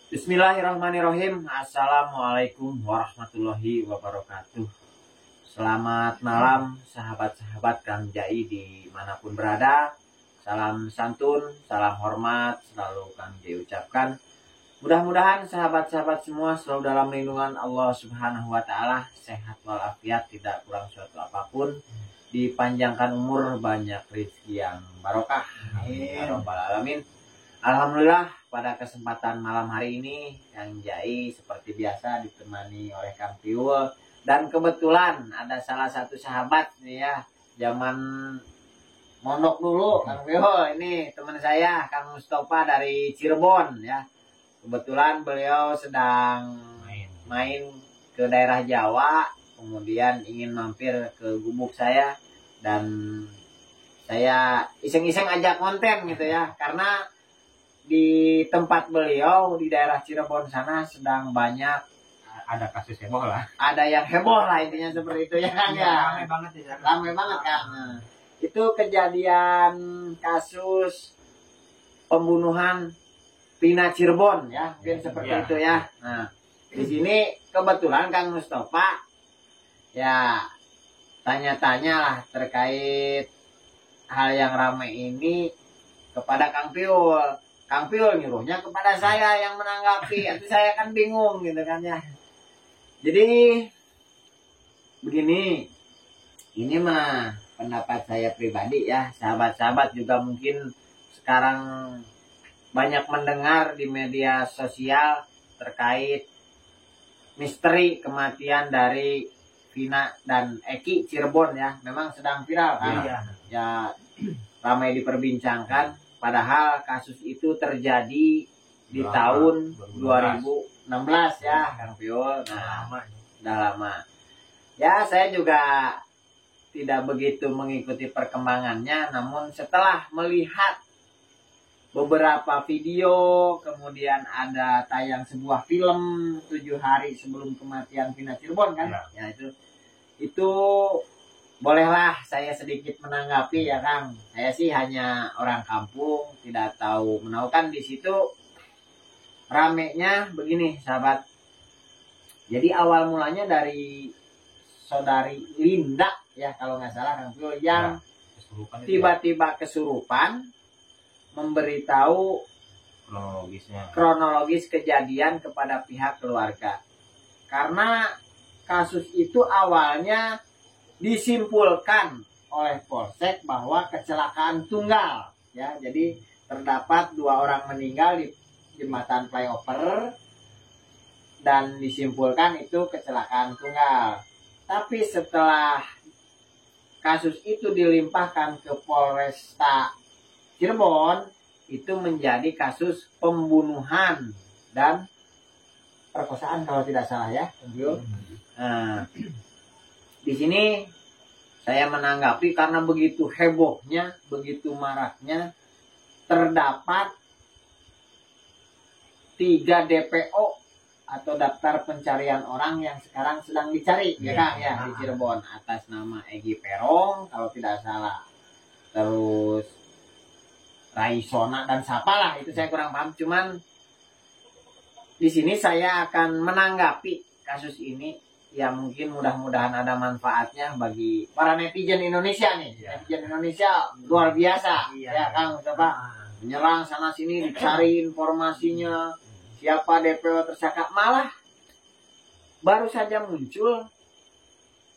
Bismillahirrahmanirrahim. Assalamualaikum warahmatullahi wabarakatuh. Selamat malam sahabat-sahabat Kang Jai dimanapun berada. Salam santun, salam hormat selalu Kang Jai ucapkan. Mudah-mudahan sahabat-sahabat semua selalu dalam lindungan Allah Subhanahu wa Ta'ala, sehat walafiat, tidak kurang suatu apapun, dipanjangkan umur, banyak rezeki yang barokah. Amin ya rabbal alamin. Alhamdulillah pada kesempatan malam hari ini Kang Jai seperti biasa ditemani oleh Kang Piul, dan kebetulan ada salah satu sahabat nih ya, zaman mondok dulu Kang Piul, ini teman saya Kang Mustafa dari Cirebon ya. Kebetulan beliau sedang main ke daerah Jawa, kemudian ingin mampir ke gubuk saya, dan saya iseng-iseng ajak konten gitu ya, karena di tempat beliau di daerah Cirebon sana sedang banyak ada kasus heboh lah. Ada yang heboh lah, intinya seperti itu ya kan ya. Ramai banget ya. Ramai banget kan. Nah, itu kejadian kasus pembunuhan Vina Cirebon ya, mungkin seperti itu ya. Nah, di sini kebetulan Kang Mustafa ya tanya-tanya lah terkait hal yang ramai ini kepada Kang Piul. Kang Piul nyuruhnya kepada saya yang menanggapi, itu saya kan bingung gitu kan ya. Jadi begini, ini mah pendapat saya pribadi ya. Sahabat-sahabat juga mungkin sekarang banyak mendengar di media sosial terkait misteri kematian dari Vina dan Eki Cirebon ya. Memang sedang viral kan. Ya ramai diperbincangkan. Padahal kasus itu terjadi di tahun 2016 ya Kang Piul. Nah, udah lama. Ya saya juga tidak begitu mengikuti perkembangannya, namun setelah melihat beberapa video, kemudian ada tayang sebuah film 7 hari sebelum kematian Vina Cirebon kan. Ya itu bolehlah saya sedikit menanggapi ya Kang. Saya sih hanya orang kampung, tidak tahu menahu di situ ramenya begini sahabat. Jadi awal mulanya dari saudari Linda ya kalau nggak salah Kang Piul, yang tiba-tiba kesurupan, memberitahu kronologis kejadian kepada pihak keluarga. Karena kasus itu awalnya disimpulkan oleh Polsek bahwa kecelakaan tunggal ya. Jadi terdapat 2 orang meninggal di jembatan flyover dan disimpulkan itu kecelakaan tunggal. Tapi setelah kasus itu dilimpahkan ke Polresta Cirebon, itu menjadi kasus pembunuhan dan perkosaan kalau tidak salah ya. Nah, di sini saya menanggapi karena begitu hebohnya, begitu maraknya, terdapat 3 DPO atau daftar pencarian orang yang sekarang sedang dicari ya Kang ya di Cirebon, atas nama Egi Perong kalau tidak salah, terus Raisona dan siapalah itu saya kurang paham. Cuman di sini saya akan menanggapi kasus ini ya, mungkin mudah-mudahan ada manfaatnya bagi para netizen Indonesia nih. Netizen Indonesia luar biasa ya Kang, coba menyerang sana sini dicari informasinya, siapa DPO tersangka. Malah baru saja muncul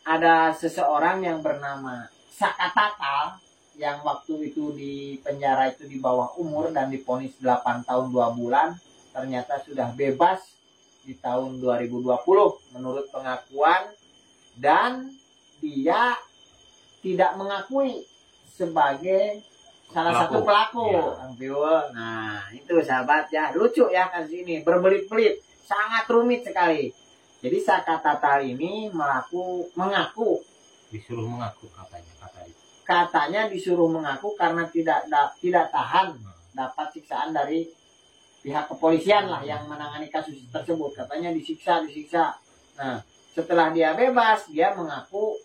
ada seseorang yang bernama Saka Tatal yang waktu itu di penjara itu di bawah umur dan divonis 8 tahun 2 bulan, ternyata sudah bebas di tahun 2020 menurut pengakuan, dan dia tidak mengakui sebagai salah satu pelaku. Nah itu sahabat ya, lucu ya kasus ini, berbelit-belit, sangat rumit sekali. Jadi Saka Tatal ini mengaku disuruh mengaku katanya disuruh mengaku karena tidak tahan dapat siksaan dari pihak kepolisian lah yang menangani kasus tersebut. Katanya disiksa. Nah setelah dia bebas, dia mengaku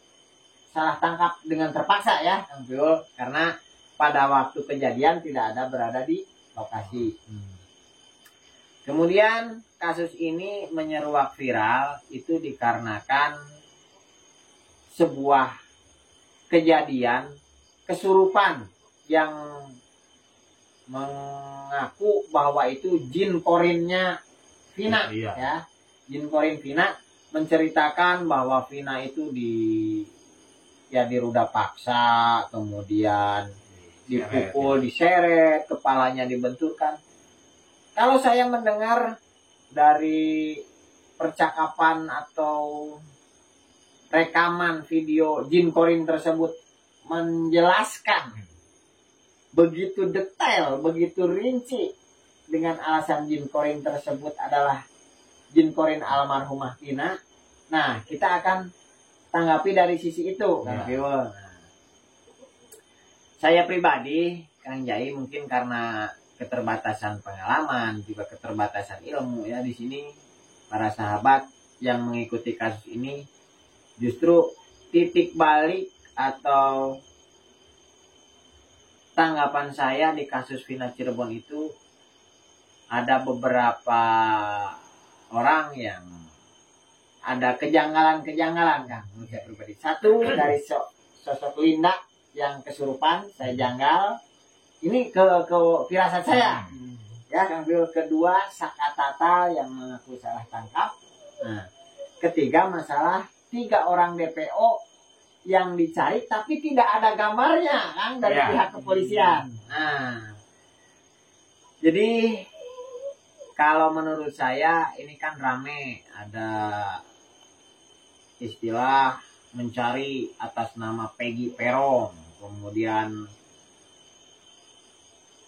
salah tangkap dengan terpaksa ya Kang Piul, karena pada waktu kejadian tidak ada berada di lokasi. Kemudian kasus ini menyeruak viral itu dikarenakan sebuah kejadian kesurupan yang mengaku bahwa itu jin korinnya Vina. Iya. Ya, jin korin Vina menceritakan bahwa Vina itu diruda paksa, kemudian dipukul, diseret, kepalanya dibenturkan. Kalau saya mendengar dari percakapan atau rekaman video jin korin tersebut menjelaskan begitu detail, begitu rinci, dengan alasan jin korin tersebut adalah jin korin almarhumah Vina. Nah, kita akan tanggapi dari sisi itu, Kang Piwul. Saya pribadi, Kang Jai, mungkin karena keterbatasan pengalaman, juga keterbatasan ilmu ya di sini, para sahabat yang mengikuti kasus ini, justru titik balik atau tanggapan saya di kasus Vina Cirebon itu ada beberapa orang yang ada kejanggalan-kejanggalan, Kang, menurut saya pribadi. Satu, dari sosok Linda yang kesurupan, saya janggal. Ini ke firasat saya. Ya, Kang Bill. Kedua, Sakatata yang mengaku salah tangkap. Nah, ketiga, masalah 3 orang DPO yang dicari tapi tidak ada gambarnya, kan, dari pihak kepolisian. Nah, jadi kalau menurut saya ini kan rame, ada istilah mencari atas nama Peggy Peron, kemudian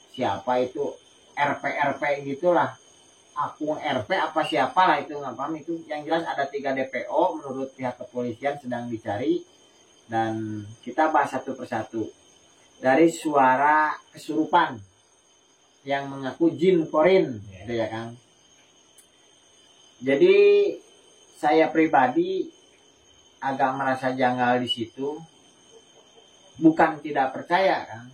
siapa itu RP gitulah, akun RP apa siapa lah itu, nggak paham itu. Yang jelas ada 3 DPO menurut pihak kepolisian sedang dicari, dan kita bahas satu persatu. Dari suara kesurupan yang mengaku jin korin, gitu ya, Kang. Jadi saya pribadi agak merasa janggal di situ. Bukan tidak percaya, Kang.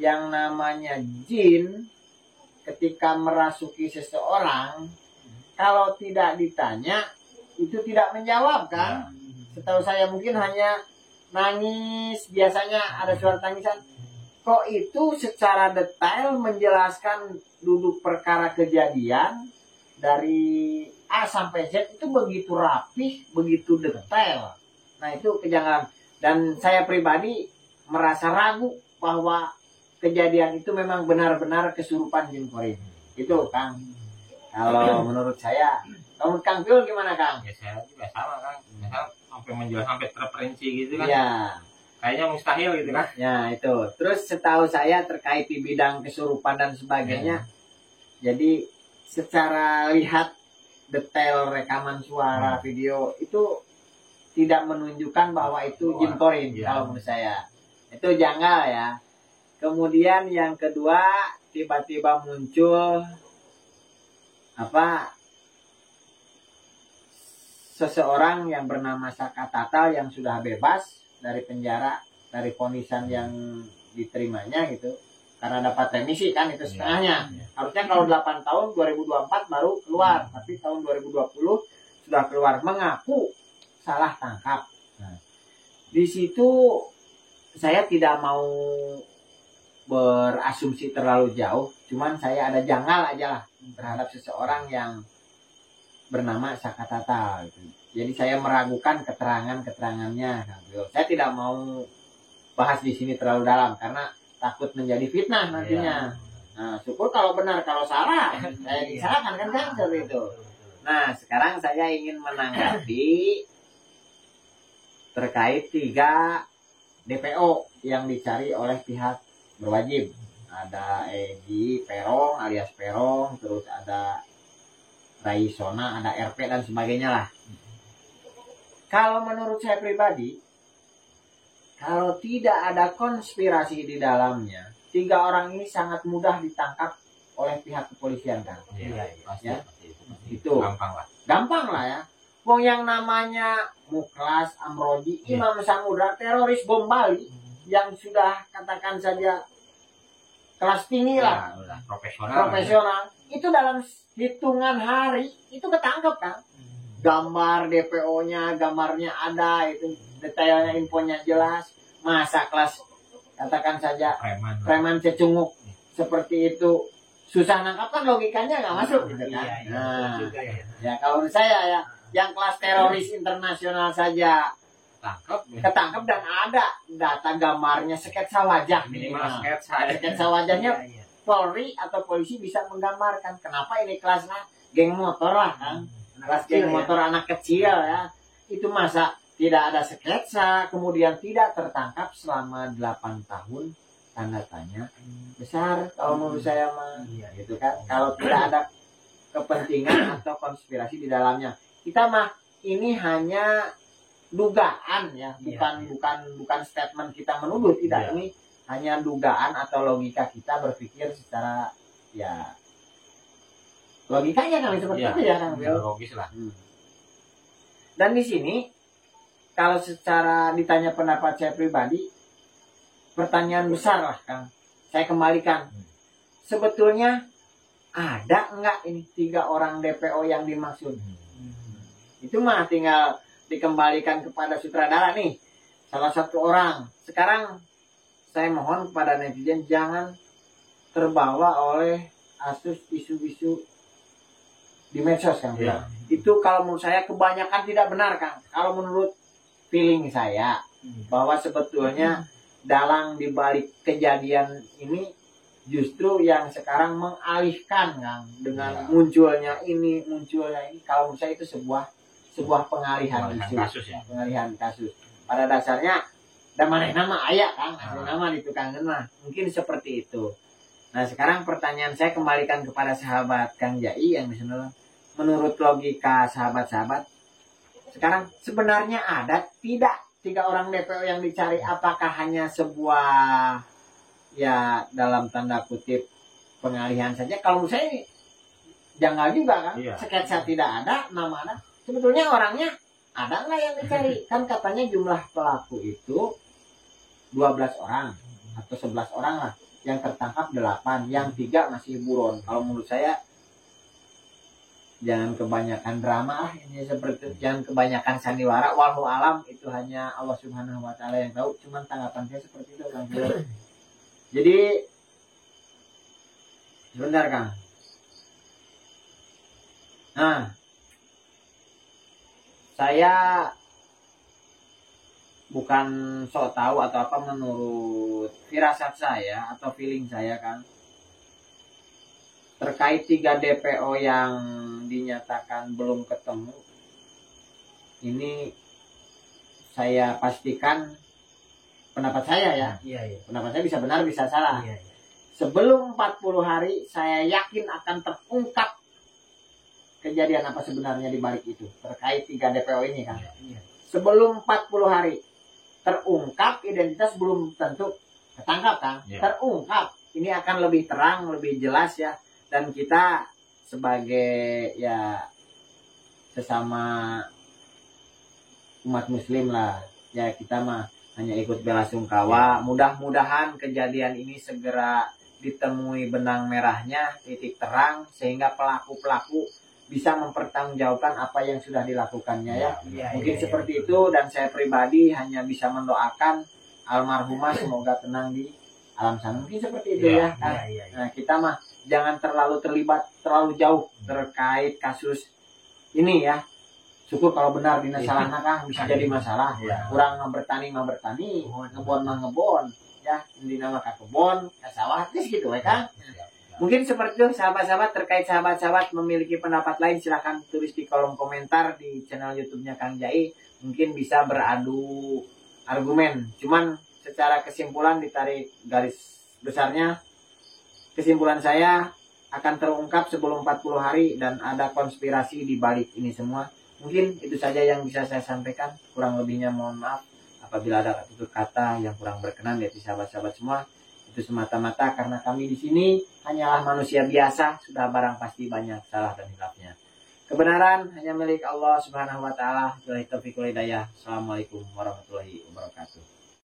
Yang namanya jin ketika merasuki seseorang, kalau tidak ditanya itu tidak menjawab, kan? Setahu saya mungkin hanya nangis, biasanya ada suara tangisan. Kok itu secara detail menjelaskan duduk perkara kejadian dari A sampai Z itu begitu rapih, begitu detail. Nah, itu kejanggalan. Dan saya pribadi merasa ragu bahwa kejadian itu memang benar-benar kesurupan jin korin. Itu, Kang. Kalau menurut saya. Kalau menurut Kang Piul gimana, Kang? Ya saya juga sama, Kang. Misal sampai menjual sampai terperinci gitu kan. Iya. Kayaknya mustahil gitu kan. Ya, itu. Terus setahu saya terkait di bidang kesurupan dan sebagainya. Jadi secara lihat detail rekaman suara video itu tidak menunjukkan bahwa itu jin korin, kalau menurut saya. Itu janggal ya. Kemudian yang kedua, tiba-tiba muncul seseorang yang bernama Sakatata yang sudah bebas dari penjara, dari vonisan yang diterimanya gitu, karena dapat remisi kan, itu setengahnya. Harusnya kalau 8 tahun 2024 baru keluar, tapi tahun 2020 sudah keluar, mengaku salah tangkap. Nah, di situ saya tidak mau berasumsi terlalu jauh, cuman saya ada janggal aja lah terhadap seseorang yang bernama Sakatata gitu. Jadi saya meragukan keterangannya. Saya tidak mau bahas di sini terlalu dalam karena takut menjadi fitnah nantinya. Nah, syukur kalau benar, kalau salah saya disalahkan kan seperti itu. Nah, sekarang saya ingin menanggapi terkait 3 DPO yang dicari oleh pihak berwajib. Ada Egi Perong alias Perong, terus ada Raisona, ada RP dan sebagainya lah. Kalau menurut saya pribadi, kalau tidak ada konspirasi di dalamnya, 3 orang ini sangat mudah ditangkap oleh pihak kepolisian, kan? Iya, pasti, ya? pasti. Itu Gampang lah lah. ya. Wong yang namanya Muklas, Amroji, Imam Samudra, teroris bom Bali yang sudah katakan saja kelas tinggi lah, udah profesional. profesional, itu dalam hitungan hari itu ketangkep kan. Gambar DPO-nya, gambarnya ada, itu detailnya, infonya jelas. Masa kelas katakan saja preman cecunguk seperti itu susah nangkap kan, logikanya nggak masuk gitu kan. Nah, ya kalau menurut saya ya, yang kelas teroris internasional saja ketangkep dan ada data gambarnya, sketsa wajah minimal sketsa wajahnya. Polri atau polisi bisa menggambarkan. Kenapa ini kelasnya geng motor lah kan, kelas geng motor anak kecil ya, itu masa tidak ada sketsa, kemudian tidak tertangkap selama 8 tahun, tanda tanya besar kalau menurut saya mah, gitu kan. Kalau tidak ada kepentingan atau konspirasi di dalamnya, kita mah ini hanya dugaan ya, bukan statement kita menuduh, tidak. Ini hanya dugaan atau logika kita berpikir secara ya logikanya kami seperti itu ya Kang Bill. Logis lah. Dan di sini kalau secara ditanya pendapat saya pribadi, pertanyaan besar lah Kang, saya kembalikan. Sebetulnya ada enggak ini 3 orang DPO yang dimaksud? Itu mah tinggal dikembalikan kepada sutradara nih, salah satu orang. Sekarang saya mohon kepada netizen jangan terbawa oleh asus isu-isu di medsos Kang. Itu kalau menurut saya kebanyakan tidak benar Kang. Kalau menurut feeling saya, bahwa sebetulnya dalang dibalik kejadian ini justru yang sekarang mengalihkan Kang, dengan munculnya ini. Kalau menurut saya itu sebuah pengalihan isu, pengalihan kasus. Pada dasarnya dan mana nama ayah Kang, asli nama di tukang mah mungkin seperti itu. Nah sekarang pertanyaan saya kembalikan kepada sahabat Kang Jai yang di sana. Menurut logika sahabat-sahabat, sekarang sebenarnya ada tidak 3 orang DPO yang dicari? Apakah hanya sebuah ya dalam tanda kutip pengalihan saja? Kalau menurut saya ini janggal juga kan. Sketsa tidak ada, nama ada. Sebetulnya orangnya ada nggak yang dicari? Kan katanya jumlah pelaku itu 12 orang atau 11 orang lah. Yang tertangkap 8, yang 3 masih buron. Kalau menurut saya jangan kebanyakan drama lah ini, seperti itu. Jangan kebanyakan sandiwara. Wallahu alam, itu hanya Allah Subhanahu wa taala yang tahu. Cuman tanggapan saya seperti itu Kang. Jadi sebentar Kang. Nah, saya bukan sok tahu atau apa, menurut firasat saya atau feeling saya Kang, terkait 3 DPO yang dinyatakan belum ketemu ini, saya pastikan pendapat saya ya. Pendapat saya bisa benar bisa salah. Sebelum 40 hari saya yakin akan terungkap kejadian apa sebenarnya di balik itu terkait 3 DPO ini kan. Sebelum 40 hari terungkap, identitas belum tentu ketangkap kan. Terungkap ini akan lebih terang, lebih jelas ya. Dan kita sebagai ya sesama umat muslim lah ya, kita mah hanya ikut bela sungkawa. Mudah-mudahan kejadian ini segera ditemui benang merahnya, titik terang, sehingga pelaku-pelaku bisa mempertanggungjawabkan apa yang sudah dilakukannya ya. Mungkin seperti itu. Dan saya pribadi hanya bisa mendoakan almarhumah semoga tenang di alam sana. Mungkin seperti itu ya. Nah, kita mah jangan terlalu terlibat terlalu jauh terkait kasus ini ya. Syukur kalau benar dina salahna Kang, bisa jadi masalah. Kurang bertani ngebon ngebon ya, dina mah ka kebon, ka sawah, gitu ya Kang. Mungkin seperti itu sahabat-sahabat. Terkait sahabat-sahabat memiliki pendapat lain, silahkan tulis di kolom komentar di channel YouTube-nya Kang Jai. Mungkin bisa beradu argumen. Cuman secara kesimpulan, ditarik garis besarnya, kesimpulan saya akan terungkap sebelum 40 hari dan ada konspirasi di balik ini semua. Mungkin itu saja yang bisa saya sampaikan. Kurang lebihnya mohon maaf apabila ada tutur kata yang kurang berkenan dari sahabat-sahabat semua. Itu semata-mata karena kami di sini hanyalah manusia biasa, sudah barang pasti banyak salah dan hilafnya. Kebenaran hanya milik Allah Subhanahu wa taala. Wabillahi taufiq wal hidayah. Assalamualaikum warahmatullahi wabarakatuh.